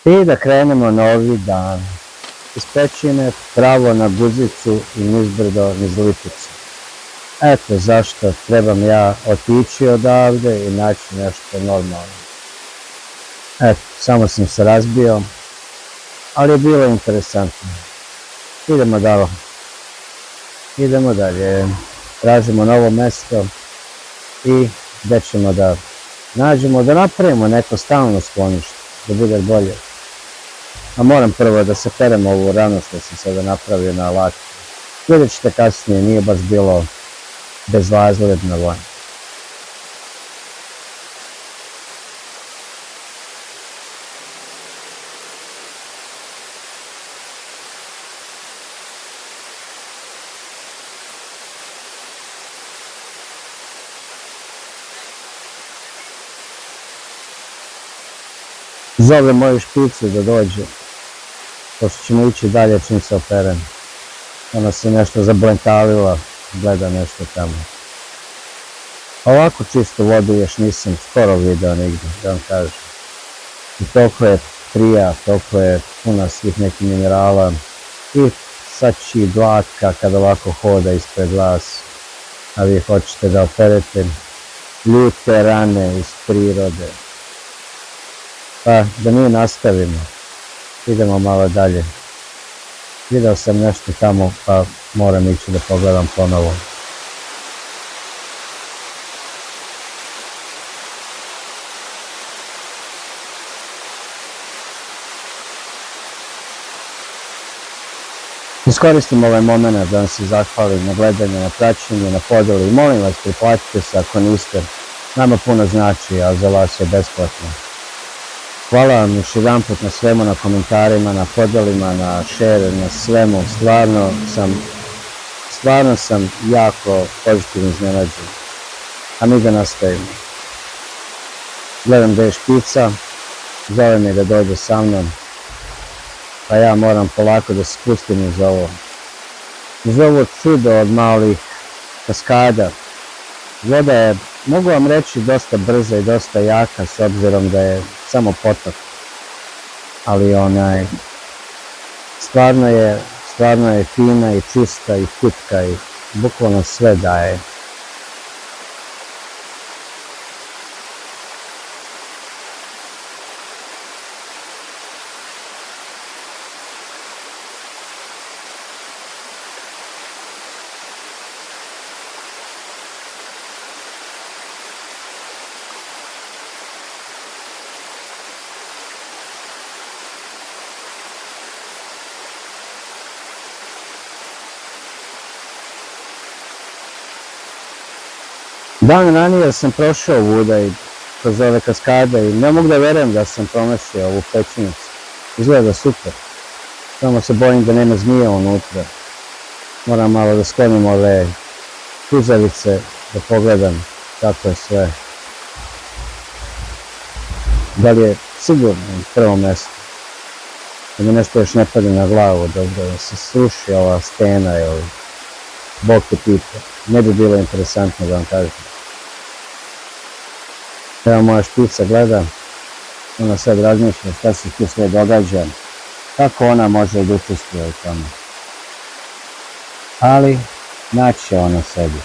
I da krenemo novi dan. Iz pećine pravo na Guzicu i nizbrdo niz Lipicu. Eto zašto trebam ja otići odavde i naći nešto normalno. Eto, samo sam se razbio, ali je bilo interesantno. Idemo dalje. Idemo dalje. Tražimo novo mesto i gde ćemo da nađemo, da napravimo neko stalno sklonište, da bude bolje. A moram prvo da se perem ovu ranu što sam sada napravio na alatu. Vidjet ćete kasnije, nije baš bilo bezazledno vojno. Zove moju špicu da dođe, pošto ćemo ići dalje čim se operem. Ona se nešto zablentalila, gleda nešto tamo. Ovako čistu vodu još nisam skoro video nigdje, da vam kažem. I toliko je prija, toliko je puna svih nekih minerala i sači dlatka kad ovako hoda ispred vas, a vi hoćete da operete ljute rane iz prirode. Pa da mi nastavimo, idemo malo dalje. Video sam nešto tamo pa moram ići da pogledam ponovo. Iskoristim ovaj moment da vam se zahvalim na gledanje, na praćenje, na podeli. Molim vas, priplatite se ako niste. Nama puno znači, a za vas je besplatno. Hvala vam još jedanput na svemu, na komentarima, na podelima, na share, na svemu. Stvarno sam jako pozitivno iznenađen. A mi da nastavimo. Gledam da je špica, zove me da dođe sa mnom, pa ja moram polako da se spustim uz ovo čudo od malih kaskada. Voda je, mogu vam reći, dosta brza i dosta jaka s obzirom da je samo potok, ali stvarno je fina i čista i pitka i bukvalno sve daje. Dan ranije sam prošao vuda i kroz ove kaskade i ne mogu da verujem da sam promašio ovu pećinicu. Izgleda super. Samo se bojim da nema zmija unutra. Moram malo da sklonim ove kuzavice da pogledam kako je sve. Da li je sigurno prvo mesto? Da mi nešto još ne padne na glavu, da se sruši ova stena ili Bog te pita. Ne bi bilo interesantno da vam kažem. Evo moja špica gleda, ona sad razmišlja šta se tu sve događa, kako ona može da učestvuje u tome. Ali, naći će ona sebi.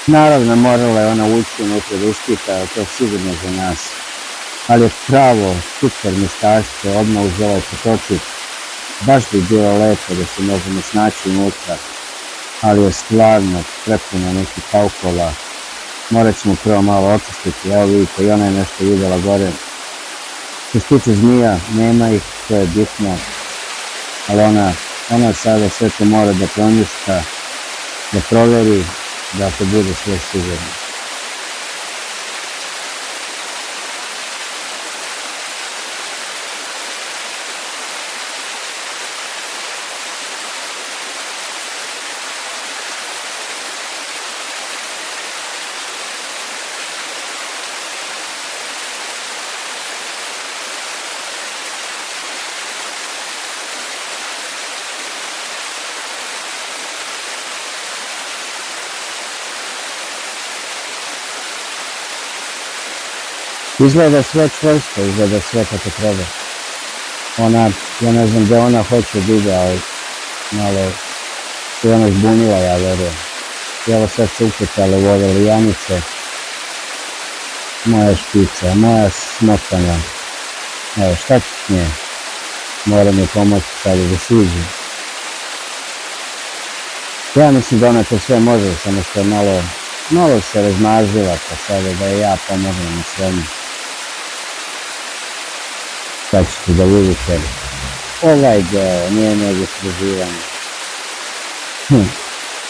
Naravno, morala je ona ući unutra da ispita, to je sigurno za nas. Ali je pravo, super mištašće, odmah uz ovaj potočić. Baš bi bilo lepo da se možemo snaći unutra, ali je stvarno prepuno nekih paukova. Morat ćemo prvo malo očistiti, evo vidite i ona je nešto vidjela gore. Što se tiče zmija, nema ih, to je bitno, ali ona sada sve to mora da pronjuška, da proveri, da to bude sve sigurno. Izgleda sve čvrsto, izgleda sve kako treba. Ona, ja ne znam gde ona hoće da ide, ali malo se ona zbunila, ja verujem. I evo sad se uputale u ove lijanice. Moja špica, moja smotana. Evo, šta ću s nje? Mora mi pomoći sad da sviđu. Ja mislim da ona to sve može, samo što je malo se razmažila, pa sada da je ja pomognem na svemu. Sad ćete da vidite. Ovaj deo, njenog istraživanja.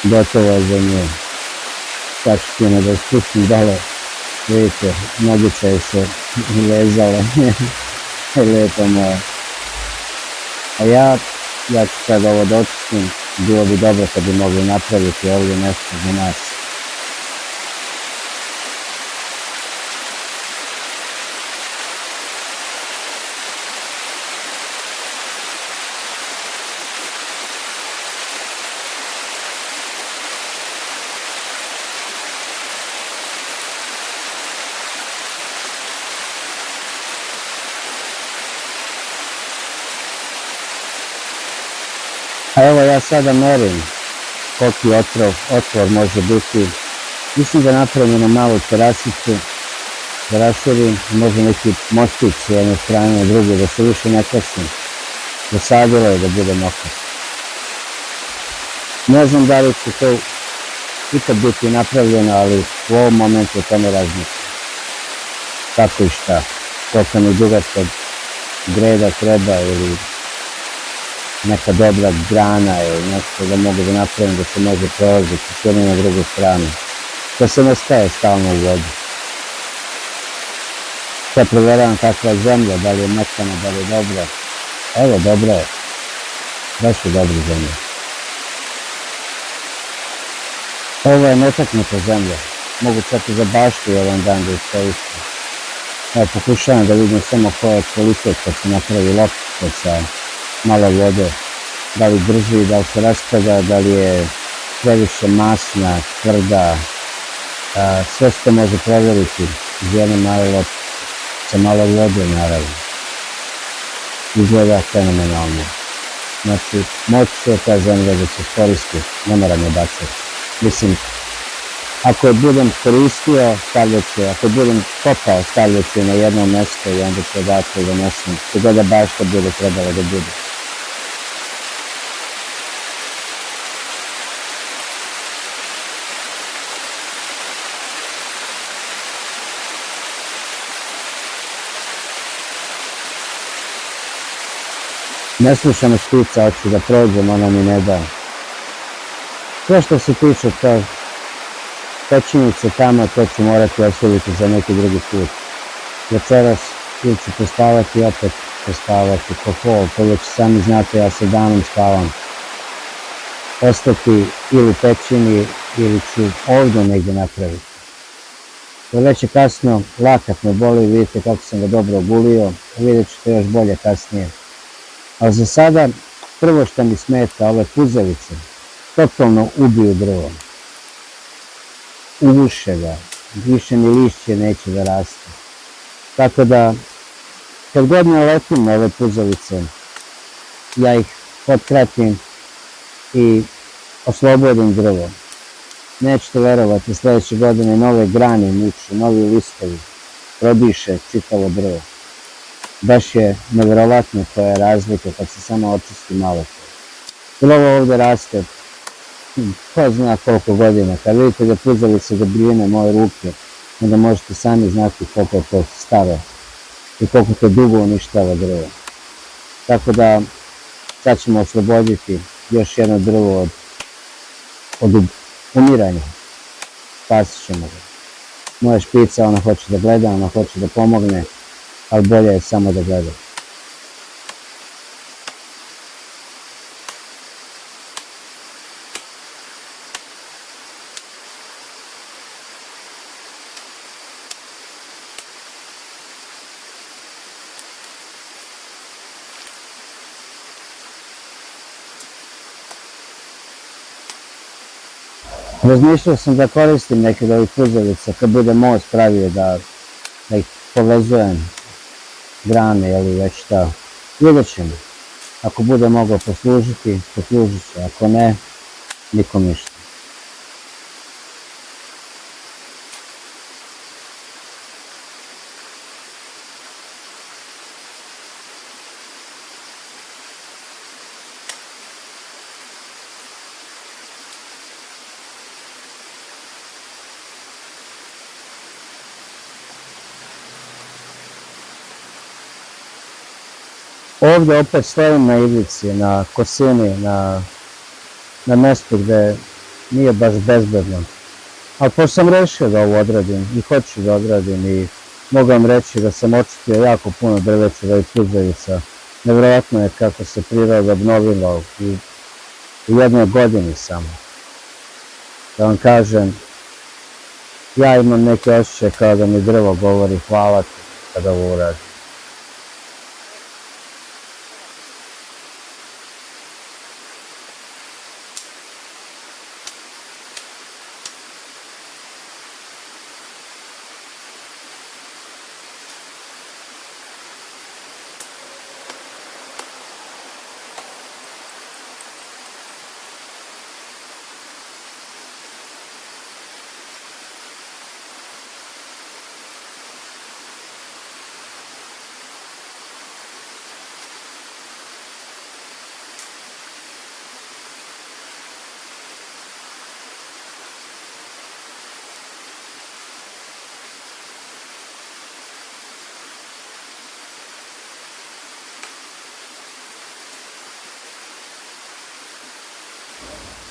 Gotovo je za nje. Sad ću ti da spustim dole. Vidite, nogice se vezale. Lijepo moje. A ja ću sad ovo da očistim. Bilo bi dobro kad bi mogli napraviti ovdje nešto za nas. A evo ja sada merim koliki otvor može biti. Mislim da napravim na malu terasicu, da raširim, možda neki mostić s jedne strane na druge, da se više ne kosim. Dosadilo je da bude mokro. Ne znam da li će to ikad biti napravljeno, ali u ovom momentu to ne razmišljam. Kako i šta, koliko mi dugačka greda treba ili neka dobra grana ili nešto da mogu da napravim da se može prolaziti s jedne na drugu stranu. Da se ne staje stalno u vodu. Sad provjeravam kakva je zemlja, da li je mekana, da li je dobra. Evo, dobra je. Baš je dobra zemlja. Ovo je netaknuta zemlja. Mogu čak i za baštu jedan dan da iskoristim. Evo, pokušavam da vidim samo koja je kvalitet kad se napravi loptica sa malo vode. Da li drži, da li se raspada, da li je previše masna, tvrda. Sve se to može provjeriti iz jedne male loptice. Sa malo vode, naravno. Izgleda fenomenalno. Znači, moći će ta zemlja da se iskoristi, ne moram je bacati. Mislim, ako je budem koristio, stavljat ću, ako budem kopao, stavljat ću na jedno mjesto i onda ću odatle da nosim. Gdje da bašta bude trebalo da bude. Ne slušam špica, hoću da prođem, ona mi ne da. Sve što se tiče to pećinice tamo, to ću morati ostaviti za neki drugi put. Večeras ili ću pospavati i opet pospavati po pol, to već sami znate, ja se danom spavam. Ostati ili u pećini ili ću ovdje negdje napraviti. To već je kasno, lakat me boli, vidite kako sam ga dobro ogulio, vidjet ćete još bolje kasnije. Ali za sada, prvo što mi smeta, ove puzavice, totalno ubiju drvo. Uguše ga, više ni lišće neće da raste. Tako da, kad god ne letim na ove puzavice, ja ih potkratim i oslobodim drvo. Nećete verovati, sljedeće godine nove grane niču, novi listovi, prodiše čitavo drvo. Baš je nevjerovatno koja je razlika kad se samo očisti malo. Jer ovo ovdje raste, ko zna koliko godina. Kad vidite da puzavice dobrijene moje ruke, onda možete sami znati koliko je to staro i koliko to dugo uništava drvo. Tako da sad ćemo osloboditi još jedno drvo od umiranja. Spasit ćemo ga. Moja špica, ona hoće da gleda, ona hoće da pomogne, ali bolje je samo da gleda. Razmišljao sam da koristim neke od ovih puzavica kad bude most pravio da ih povezujem grane ili već šta. Vidjet ćemo. Ako bude mogao poslužiti, poslužit će. Ako ne, nikom ništa. Ovdje opet stojim na ivici, na kosini, na mjestu gdje nije baš bezbedno. Ali pošto sam rešio da ovo odradim i hoću da odradim i mogu vam reći da sam očistio jako puno drveća i puzavica. Nevjerojatno je kako se priroda obnovila u jednoj godini samo. Da vam kažem, ja imam neke osjećaje kao da mi drvo govori hvala ti kada ovo uradim.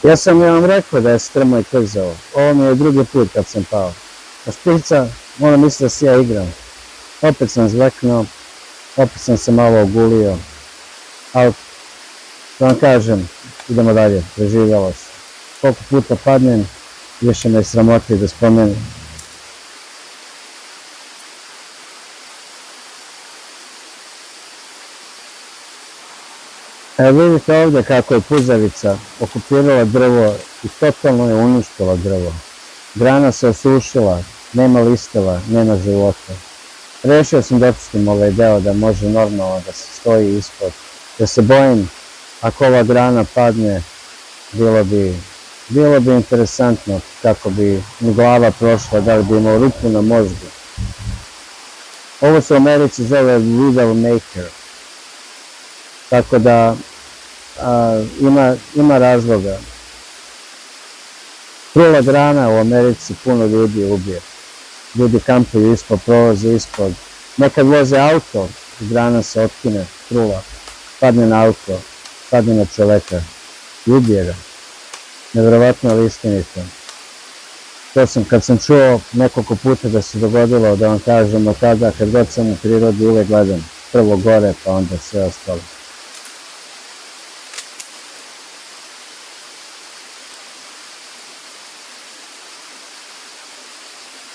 Ja sam vam rekao da je strmo i klizavo. Ovo mi je drugi put kad sam pao. A špica, moram misliti da se ja igram. Opet sam zveknuo, opet sam se malo ogulio. Ali, da vam kažem, idemo dalje, preživjelo se. Koliko puta padnem, više me sramoti da spomenem. Evo vidite ovdje kako je puzavica okupirala drvo i totalno je uništila drvo. Grana se osušila, nema listova, nema života. Rešio sam da opustim ovaj deo da može normalno da se stoji ispod. Da se bojim, ako ova grana padne, bilo bi interesantno kako bi mi glava prošla, da li bi imao rupu na mozgu. Ovo se u Americi zove Widowmaker. Tako da ima razloga. Trula grana u Americi puno ljudi ubije. Ljudi kampuju ispod, prolaze ispod. Nekad voze auto i grana se otkine, trula, padne na auto, padne na čoveka i ubije ga. Nevjerovatno ali istinito. To sam, kad sam čuo nekoliko puta da se dogodilo, da vam kažem od tada, kad god sam u prirodi uvek gledam prvo gore pa onda sve ostalo.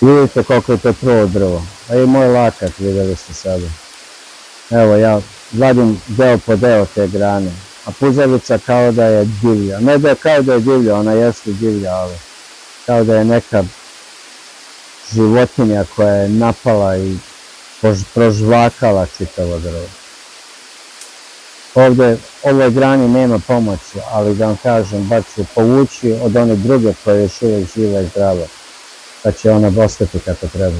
Vidite koliko je to trulo drvo, a i moj lakat vidjeli ste sada. Evo ja vadim deo po deo te grane, a puzavica kao da je divlja. Ne da je kao da je divlja, ona jeste divlja, ali kao da je neka životinja koja je napala i prožvakala čitavo drvo. Ovdje, ovoj grani nema pomoći, ali da vam kažem, bar ću povući od one druge koje još uvijek žive i zdrave, pa će ona ostati kako treba.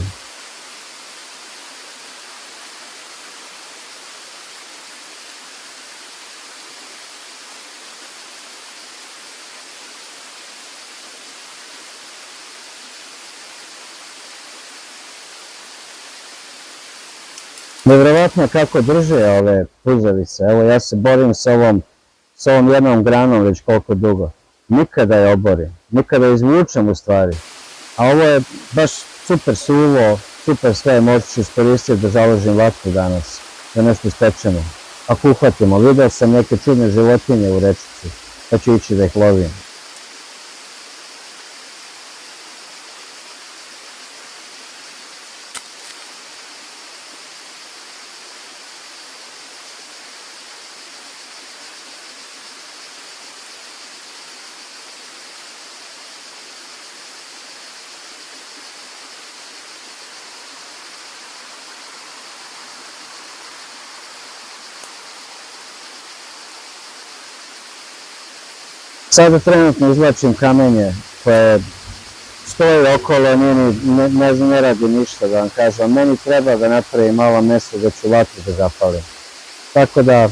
Nevjerovatno kako drže ove puzavice. Evo ja se borim s ovom jednom granom već koliko dugo. Nikada je oborim, nikada je izvučem u stvari. A ovo je baš super suvo, super sve, možda ću iskoristiti da založim vatru danas, da nešto ispečemo. Ako uhvatimo, vidio sam neke čudne životinje u rečici, pa ću ići da ih lovim. Sada trenutno izvlačim kamenje koje stoji okolo, ne radi ništa da vam kažem. Meni treba da napravim malo mjesto da ću vatru da zapalim. Tako da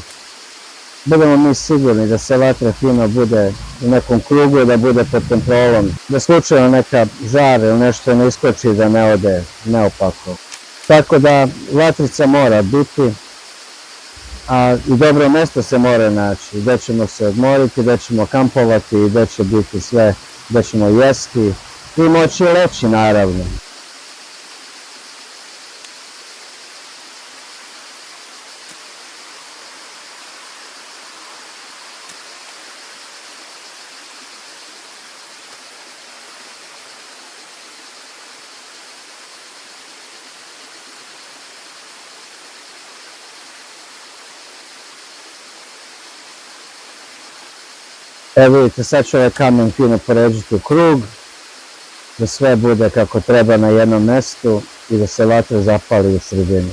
budemo mi sigurni da se vatra fino bude u nekom krugu, da bude pod kontrolom, da slučajno neka žar ili nešto ne iskoči da ne ode neopako. Tako da vatrica mora biti, a i dobro mjesto se mora naći, gdje ćemo se odmoriti, gdje ćemo kampovati, gdje će biti sve, gdje ćemo jesti i moći leći naravno. Evo vidite, sad ću ovaj kamen fino poređiti u krug, da sve bude kako treba na jednom mjestu i da se vatra zapali u sredini.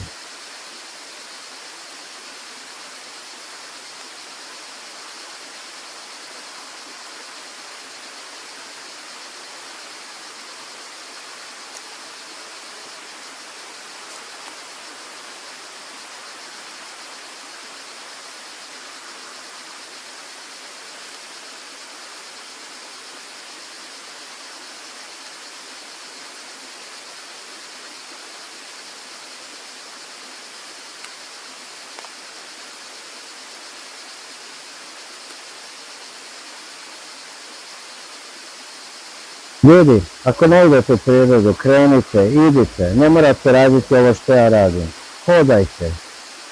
Ljudi, ako ne idete u prirodu, krenite, idite, ne morate raditi ovo što ja radim. Hodajte,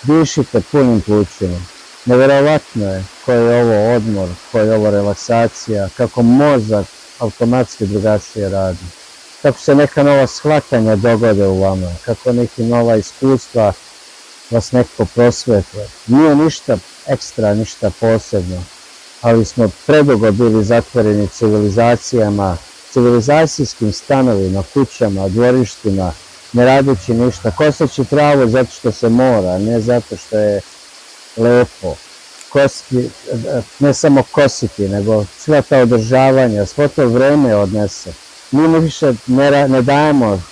dišite punim plućima. Nevjerovatno je koji je ovo odmor, koji je ovo relaksacija, kako mozak automatski drugačije radi. Kako se neka nova shvatanja dogode u vama, kako neki nova iskustva vas nekako prosvetle. Nije ništa ekstra, ništa posebno, ali smo predugo bili zatvoreni civilizacijama, civilizacijskim stanovima, kućama, dvorištima, ne radeći ništa, koseći travu zato što se mora, ne zato što je lepo. Ne samo kositi, nego sva ta održavanja, svo to vreme odnese. Mi više ne dajemo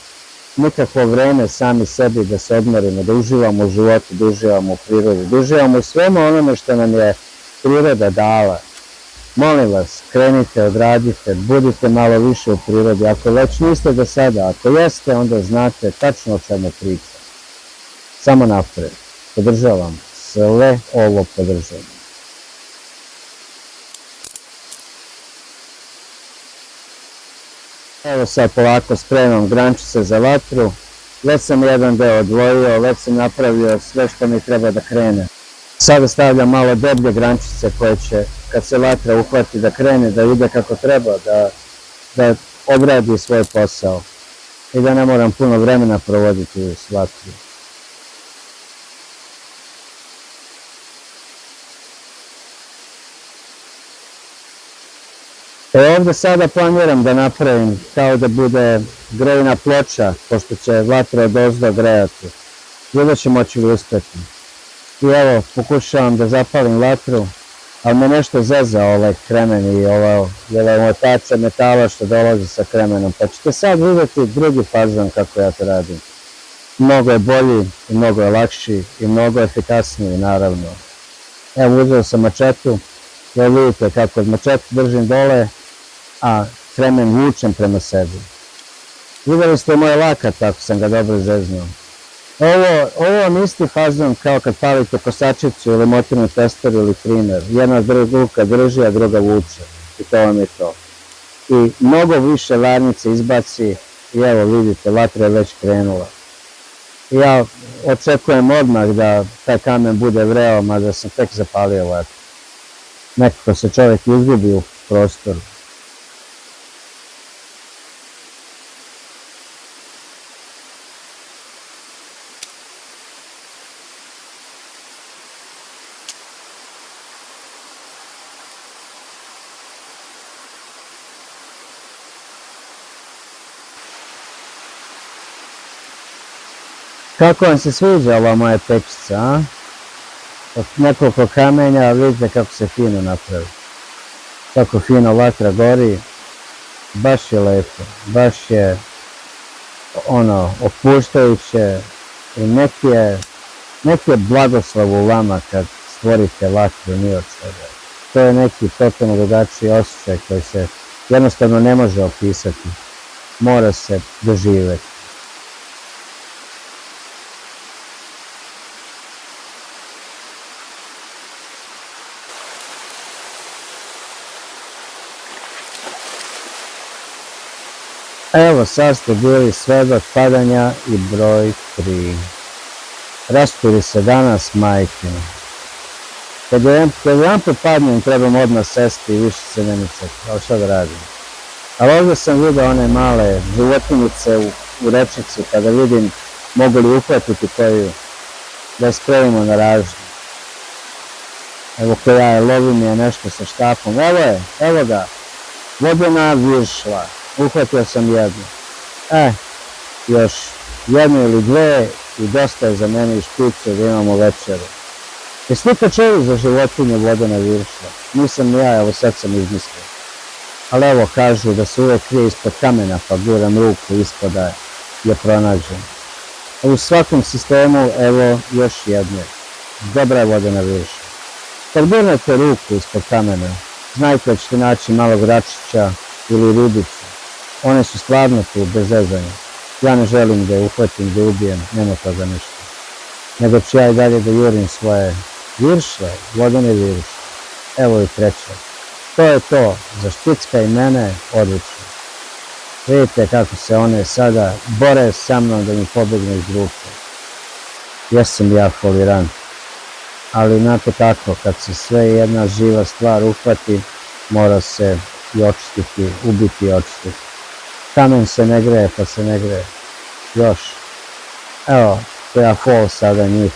nikakvo vreme sami sebi da se odmorimo, da uživamo u životu, da uživamo u prirodi, da uživamo u svemu onome što nam je priroda dala. Molim vas, krenite, odradite, budite malo više u prirodi. Ako već niste do sada, ako jeste, onda znate tačno o čemu pričam. Samo napred. Podržavam. Sve ovo podržavam. Evo sad polako spremam grančice za vatru. Već sam jedan deo odvojio, već sam napravio sve što mi treba da krene. Sada stavljam malo deblje grančice koje će, kad se vatra uhvati, da krene, da ide kako treba, da odradi svoj posao i da ne moram puno vremena provoditi u vatru. Ovdje sada planiram da napravim kao da bude grejna ploča, pošto će vatra odozdo grejati. Vidjet će moći li uspjeti. I evo, pokušavam da zapalim vatru, ali me nešto zeza ovaj kremen i ovaj motača metala što dolazi sa kremenom. Pa ćete sad vidjeti drugi fazon kako ja to radim. Mnogo je bolji, i mnogo je lakši i mnogo efikasniji naravno. Evo uzeo sam mačetu, jer vidite kako mačetu držim dole, a kremen vučem prema sebi. Vidjeli ste moj lakat ako sam ga dobro zeznuo. Ovo vam isti fazon kao kad palite kosačicu ili motornu testeru ili trimer. Jedna ruka drži, a druga vuče. I to vam je to. I mnogo više varnice izbaci i evo vidite, vatra je već krenula. I ja očekujem odmah da taj kamen bude vreo, mada sam tek zapalio vatru. Nekako se čovjek izgubi u prostoru. Kako vam se sviđa ova moja pečica, a? Od nekoliko kamenja vidite kako se fino napravi. kako fino vatra gori, baš je lepo, baš je opuštajuće i neki je blagoslov u vama kad stvorite vatru ni od sebe. To je neki totalno drugačiji osjećaj koji se jednostavno ne može opisati, mora se doživjeti. Evo sad ste bili svedok padanja i broj 3. Rasturi se danas, majke. Kad jedan padnem, trebam odmah sesti i više se ne micati, ali šta da radim. Ali ovdje sam vidio one male životinjice u rečici, kada vidim mogu li uhvatiti koju da je spremimo na ražnju. Evo koja je, lovim je nešto sa štapom. Evo ga, vodena viršla. Uhvatio sam jednu. Još jednu ili dve i dosta je za mene i špice da imamo večeru. Jesi nikad čuli za životinje vodena viršla? Nisam ni ja, evo sad sam izmislio. Ali evo kažu da se uvijek krije ispod kamena, pa guram ruku ispod da je pronađen. U svakom sistemu evo još jedne. Dobra je vodena viršla. Kad gurnete ruku ispod kamena, znajte da ćete naći malog račića ili ribicu. One su stvarno tu, bez zezanja. Ja ne želim da je uhvatim, da je ubijem, nema toga ništa. Nego ću ja i dalje da jurim svoje viršle, vodene viršle. Evo i treća. To je to, za Špicka i mene, odlično. Vidite kako se one sada bore sa mnom da mi pobegnu iz ruke. Jesam ja folirant. Ali znate kako, kad se sve jedna živa stvar uhvati, mora se i očistiti, ubiti i očistiti. Kamen se ne greje, pa se ne greje. Još. Evo, to ja fol sada njih.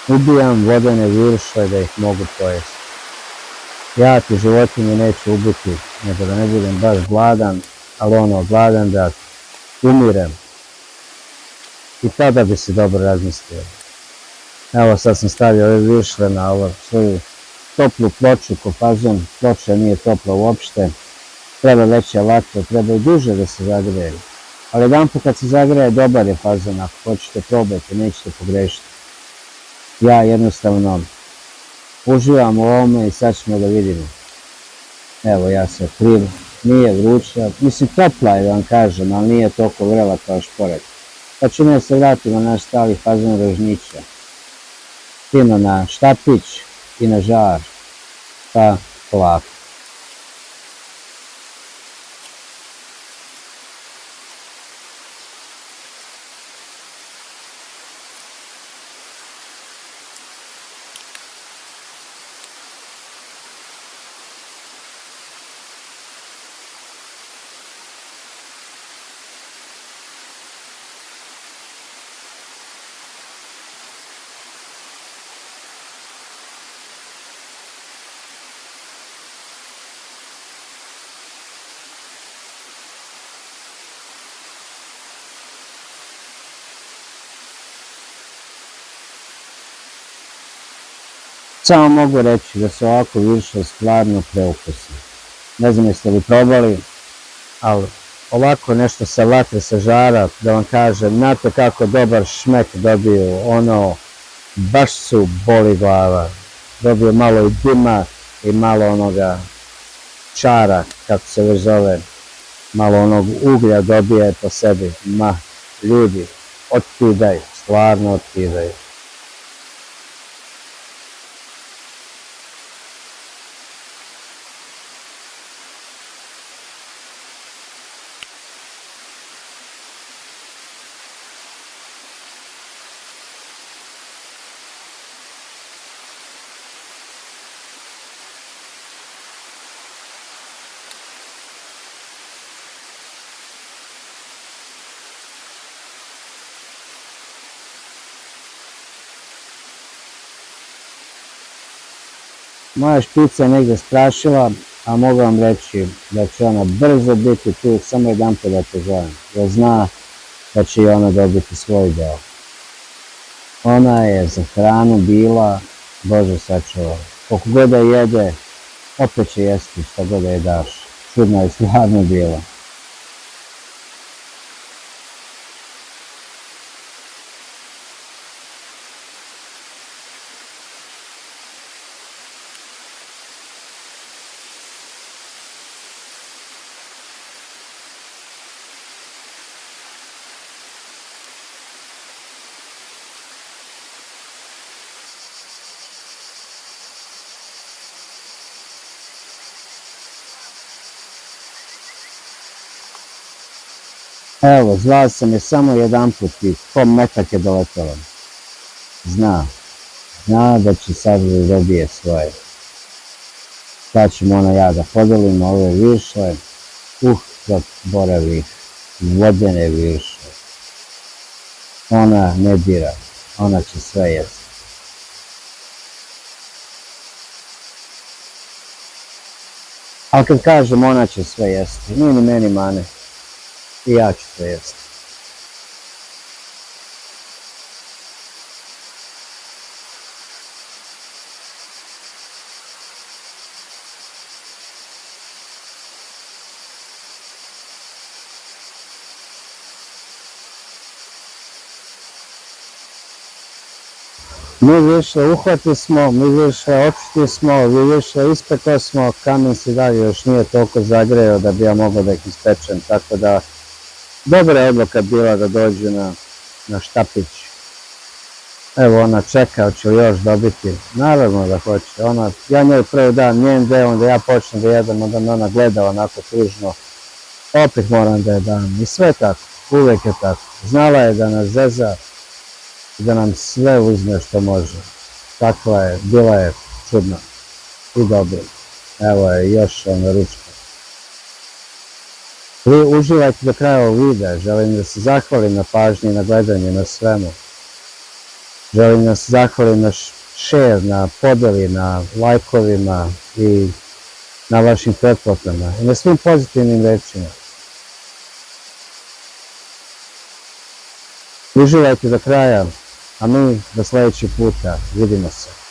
Ubijam vodene viršle da ih mogu pojesti. Ja ti životinje neću ubiti, nego da ne budem baš gladan, ali gladan da umirem. I tada bi se dobro razmislio. Evo sad sam stavio ove viršle na ovu svoju toplu ploču, ko fazon, ploča nije topla uopšte. Treba veća vatra, treba i duže da se zagreje. Ali jedanput kad se zagreje, dobar je fazon, ako hoćete probajte, nećete pogrešiti. Ja jednostavno uživam u ovome i sad ćemo da vidimo. Evo ja se otkrivam, nije vruća, mislim topla je da vam kažem, ali nije toliko vrela kao šporet. Pa ćemo da se vratimo na naš stali fazon rožnića. Fino na štapić i na žar, pa polako. Samo mogu reći da se ovako viršle stvarno preukusne. Ne znam jeste li probali, ali ovako nešto sa vatre, sa žara, da vam kažem, znate kako dobar šmek dobiju, baš su boli glava. Dobiju malo i dima i malo onoga čara, kako se već zove, malo onog uglja dobije po sebi. Ljudi, otkidaju, stvarno otkidaju. Moja špica je negdje strašila, a mogu vam reći da će ona brzo biti tu, samo jedanput da te zovem, jer zna da će i ona dobiti svoj deo. Ona je za hranu bila, Bože sačuvaj, koliko god da jede, opet će jesti šta god da je daš. Čudno je stvarno bilo. Evo, zvao sam je samo jedan put i ko metak je doletelo. Zna da će sad da dobije svoje. Sad ćemo ona ja da podelim ove viršle. Zaboravih, vodene viršle. Ona ne dira, ona će sve jesti. Ali kad kažem ona će sve jesti, nije ni meni mane. I ja ću sve jesti. Mi više uhvati smo, mi više očiti smo, mi više ispekli smo, kamen se dalje još nije toliko zagreo da bi ja mogao da ih ispečem, tako da dobra je odluka bila da dođu na štapić. Evo ona čeka, hoće li još dobiti, naravno da hoće, ja njoj prvi dan njen deo, onda ja počnem da jedem, onda ona gleda onako tužno, opet moram da je dam i sve tako, uvijek je tako, znala je da nas zeza, da nam sve uzme što može. Takva je, bila je čudna i dobra. Evo je još ona ručka. Vi uživajte do kraja ovog videa, želim da se zahvalim na pažnji, na gledanju, na svemu. Želim da se zahvalim na share, na podeli, na lajkovima i na vašim pretplatama i na svim pozitivnim rečima. Uživajte do kraja, a mi do sljedećeg puta vidimo se.